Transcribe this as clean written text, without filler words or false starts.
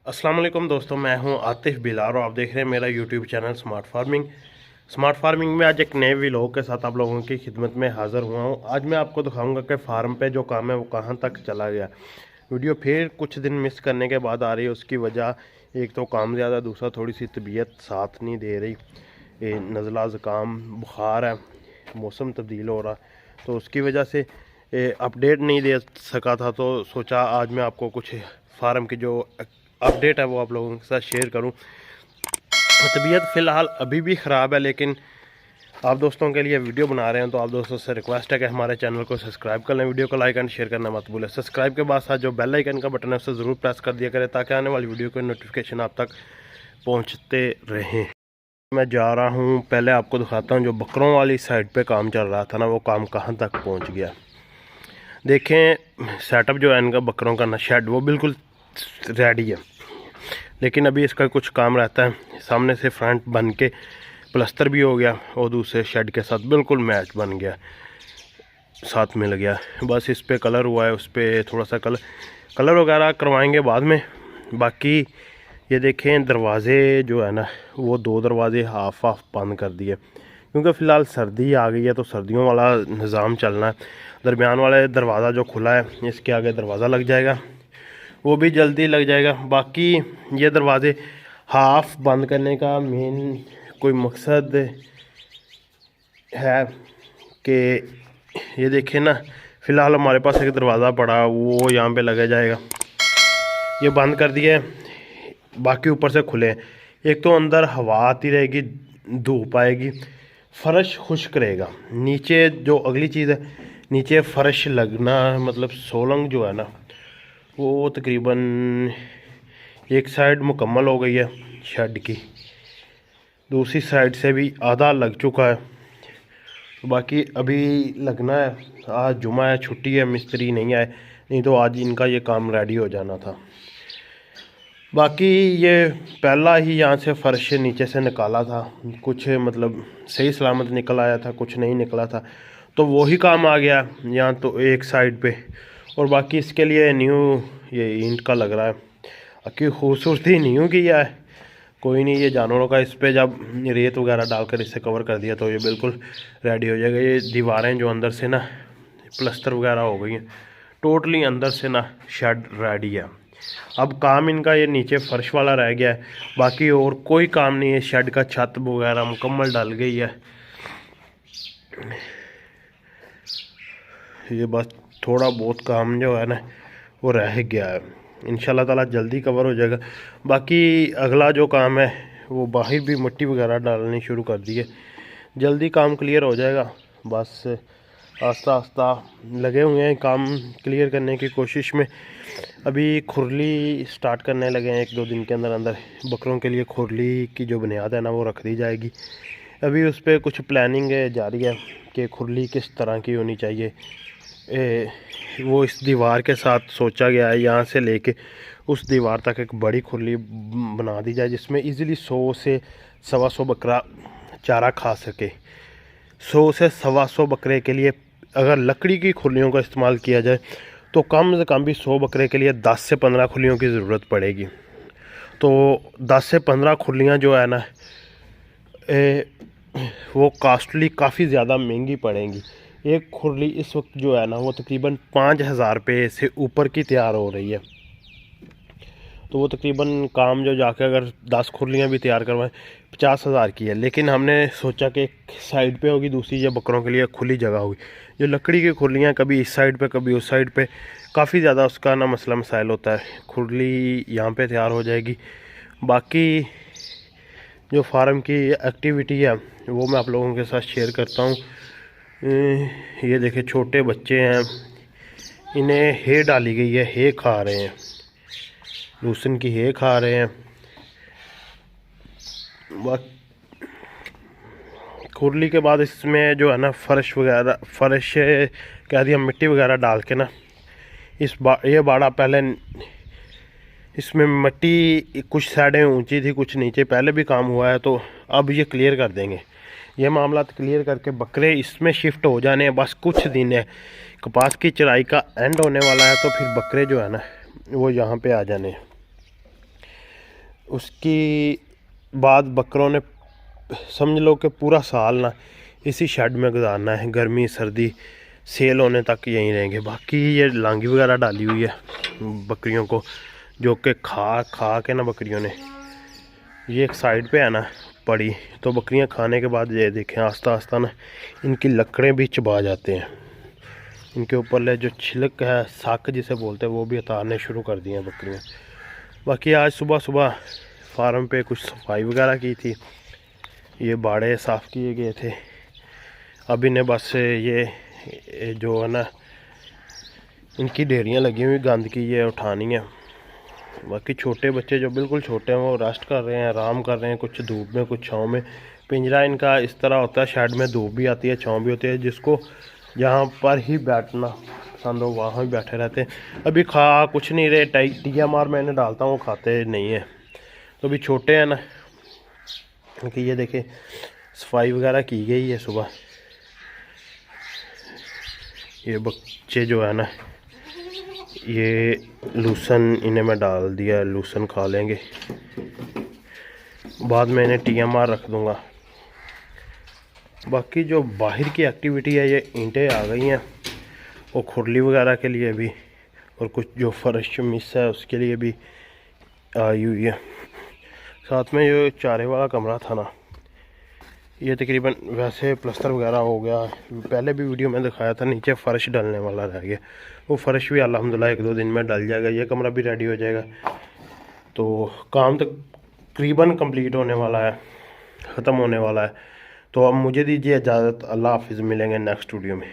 अस्सलाम वालेकुम दोस्तों, मैं हूं आतिफ बिलार और आप देख रहे हैं मेरा YouTube channel smart farming. Smart farming में आज एक नए व्लॉग के साथ आप लोगों की खिदमत में हाज़िर हुआ हूं। आज मैं आपको दिखाऊंगा कि फार्म पे जो काम है वो कहां तक चला गया। वीडियो फिर कुछ दिन मिस करने के बाद आ रही है। उसकी वजह एक तो काम ज़्यादा, दूसरा थोड़ी सी तबीयत साथ नहीं दे रही। नज़ला ज़ुकाम बुखार है, मौसम तब्दील हो रहा, तो उसकी वजह से अपडेट नहीं दे सका था। तो सोचा आज मैं आपको कुछ फार्म की जो अपडेट है वो आप लोगों के साथ शेयर करूं। तबीयत फ़िलहाल अभी भी ख़राब है, लेकिन आप दोस्तों के लिए वीडियो बना रहे हैं तो आप दोस्तों से रिक्वेस्ट है कि हमारे चैनल को सब्सक्राइब कर लें, वीडियो को लाइक एंड शेयर करना मत भूलें। सब्सक्राइब के बाद साथ जो बेल आइकन का बटन है उसे ज़रूर प्रेस कर दिया करें ताकि आने वाली वीडियो के नोटिफिकेशन आप तक पहुँचते रहें। मैं जा रहा हूँ, पहले आपको दिखाता हूँ जो बकरों वाली साइड पर काम चल रहा था ना, वो काम कहाँ तक पहुँच गया। देखें सेटअप जो है इनका बकरों का ना, शेड वो बिल्कुल रेडी है, लेकिन अभी इसका कुछ काम रहता है। सामने से फ्रंट बन के प्लस्तर भी हो गया और दूसरे शेड के साथ बिल्कुल मैच बन गया, साथ मिल गया। बस इस पे कलर हुआ है, उस पर थोड़ा सा कलर वगैरह करवाएंगे बाद में। बाकी ये देखें दरवाज़े जो है ना, वो 2 दरवाज़े हाफ बंद कर दिए क्योंकि फ़िलहाल सर्दी आ गई है, तो सर्दियों वाला निज़ाम चलना है। दरमियान वाला दरवाज़ा जो खुला है, इसके आगे दरवाज़ा लग जाएगा, वो भी जल्दी लग जाएगा। बाकी ये दरवाज़े हाफ बंद करने का मेन कोई मकसद है कि ये देखें ना, फ़िलहाल हमारे पास एक दरवाज़ा पड़ा, वो यहाँ पे लगा जाएगा, ये बंद कर दिया है। बाकी ऊपर से खुले हैं। एक तो अंदर हवा आती रहेगी, धूप आएगी, फ़र्श खुश्क रहेगा। नीचे जो अगली चीज़ है, नीचे फ़र्श लगना मतलब सोलंग जो है ना, वो तकरीबन एक साइड मुकम्मल हो गई है शेड की, दूसरी साइड से भी आधा लग चुका है, तो बाकी अभी लगना है। आज जुमा है, छुट्टी है, मिस्त्री नहीं आए, नहीं तो आज इनका ये काम रेडी हो जाना था। बाकी ये पहला ही यहाँ से फ़र्श नीचे से निकाला था, कुछ मतलब सही सलामत निकल आया था, कुछ नहीं निकला था, तो वही काम आ गया यहाँ तो एक साइड पे। और बाकी इसके लिए न्यू ये ईंट का लग रहा है, की खूबसूरती न्यू किया है। कोई नहीं, ये जानवरों का इस पे जब रेत वगैरह डालकर इसे कवर कर दिया तो ये बिल्कुल रेडी हो जाएगा। ये दीवारें जो अंदर से ना प्लस्तर वगैरह हो गई हैं, टोटली अंदर से ना शेड रेडी है। अब काम इनका ये नीचे फर्श वाला रह गया है, बाकी और कोई काम नहीं है। शेड का छत वगैरह मुकम्मल डल गई है, ये बस थोड़ा बहुत काम जो है ना वो रह गया है। इंशाल्लाह ताला जल्दी कवर हो जाएगा। बाकी अगला जो काम है वो बाहर भी मिट्टी वगैरह डालनी शुरू कर दी है, जल्दी काम क्लियर हो जाएगा। बस आस्ता आस्ता लगे हुए हैं काम क्लियर करने की कोशिश में। अभी खुरली स्टार्ट करने लगे हैं, 1-2 दिन के अंदर अंदर बकरों के लिए खुरली की जो बुनियाद है ना वो रख दी जाएगी। अभी उस पर कुछ प्लानिंग जारी है कि खुरली किस तरह की होनी चाहिए। वो इस दीवार के साथ सोचा गया है, यहाँ से लेके उस दीवार तक एक बड़ी खुरली बना दी जाए जिसमें इजीली 100 से 125 बकरा चारा खा सके। 100 से 125 बकरे के लिए अगर लकड़ी की खुरलियों का इस्तेमाल किया जाए तो कम से कम भी 100 बकरे के लिए 10 से 15 खुरलियों की ज़रूरत पड़ेगी। तो 10 से 15 खुरलियाँ जो है ना वो कास्टली काफ़ी ज़्यादा महंगी पड़ेंगी। एक खुरली इस वक्त जो है ना वो तकरीबन 5,000 रुपये से ऊपर की तैयार हो रही है। तो वो तकरीबन काम जो जाके अगर 10 खुरलियाँ भी तैयार करवाएं 50,000 की है। लेकिन हमने सोचा कि एक साइड पे होगी, दूसरी ये बकरों के लिए खुली जगह होगी। जो लकड़ी की खुरलियाँ कभी इस साइड पे कभी उस साइड पे, काफ़ी ज़्यादा उसका ना मसला मसाइल होता है। खुरली यहाँ पे तैयार हो जाएगी। बाकी जो फार्म की एक्टिविटी है वो मैं आप लोगों के साथ शेयर करता हूँ। ये देखें छोटे बच्चे हैं, इन्हें हे डाली गई है, हे खा रहे हैं, लूसन की हे खा रहे हैं। खुरली के बाद इसमें जो है ना फर्श कह दिया मिट्टी वगैरह डाल के ना ये बाड़ा पहले इसमें मिट्टी कुछ साइडें ऊंची थी कुछ नीचे, पहले भी काम हुआ है, तो अब ये क्लियर कर देंगे। ये मामला क्लियर करके बकरे इसमें शिफ्ट हो जाने हैं। बस कुछ दिन है, कपास की चराई का एंड होने वाला है, तो फिर बकरे जो है ना वो यहाँ पे आ जाने हैं। उसकी बाद बकरों ने समझ लो कि पूरा साल ना इसी शेड में गुजारना है, गर्मी सर्दी सेल होने तक यहीं रहेंगे। बाकी ये लांगी वगैरह डाली हुई है बकरियों को, जो कि खा खा के ना बकरियों ने, ये एक साइड पे है ना पड़ी, तो बकरियां खाने के बाद ये देखें आस्ता आस्ता ना इनकी लकड़ें भी चबा जाते हैं। इनके ऊपर जो छिलक है, साक जिसे बोलते हैं, वो भी उतारने शुरू कर दिए हैं बकरियां। बाकी आज सुबह सुबह फार्म पे कुछ सफाई वगैरह की थी, ये बाड़े साफ़ किए गए थे। अब इन्हें बस ये जो है ना इनकी ढेरियाँ लगी हुई गंद की, ये उठानी है। बाकी छोटे बच्चे जो बिल्कुल छोटे हैं वो रेस्ट कर रहे हैं, आराम कर रहे हैं, कुछ धूप में कुछ छाँव में। पिंजरा इनका इस तरह होता है, शेड में धूप भी आती है छाँव भी होती है, जिसको जहाँ पर ही बैठना पसंद हो वहाँ ही बैठे रहते हैं। अभी खा कुछ नहीं रहे, टिया मार मैं इन्हें डालता हूँ, वो खाते नहीं है। तो अभी छोटे हैं ना, क्योंकि ये देखें सफाई वगैरह की गई है सुबह। ये बच्चे जो है ना, ये लूसन इन्हें मैं डाल दिया, लूसन खा लेंगे। बाद में इन्हें TMR रख दूँगा। बाकी जो बाहर की एक्टिविटी है, ये ईंटें आ गई हैं वो खुरली वगैरह के लिए भी, और कुछ जो फर्श मिस है उसके लिए भी आई हुई है। साथ में जो चारे वाला कमरा था ना, ये तकरीबन वैसे प्लस्तर वगैरह हो गया। पहले भी वीडियो में दिखाया था, नीचे फ़र्श डलने वाला रह गया, वो फ़र्श भी अल्हम्दुलिल्लाह 1-2 दिन में डल जाएगा। ये कमरा भी रेडी हो जाएगा, तो काम तकरीबन कंप्लीट होने वाला है, ख़त्म होने वाला है। तो अब मुझे दीजिए इजाज़त, अल्लाह हाफिज़, मिलेंगे नेक्स्ट वीडियो में।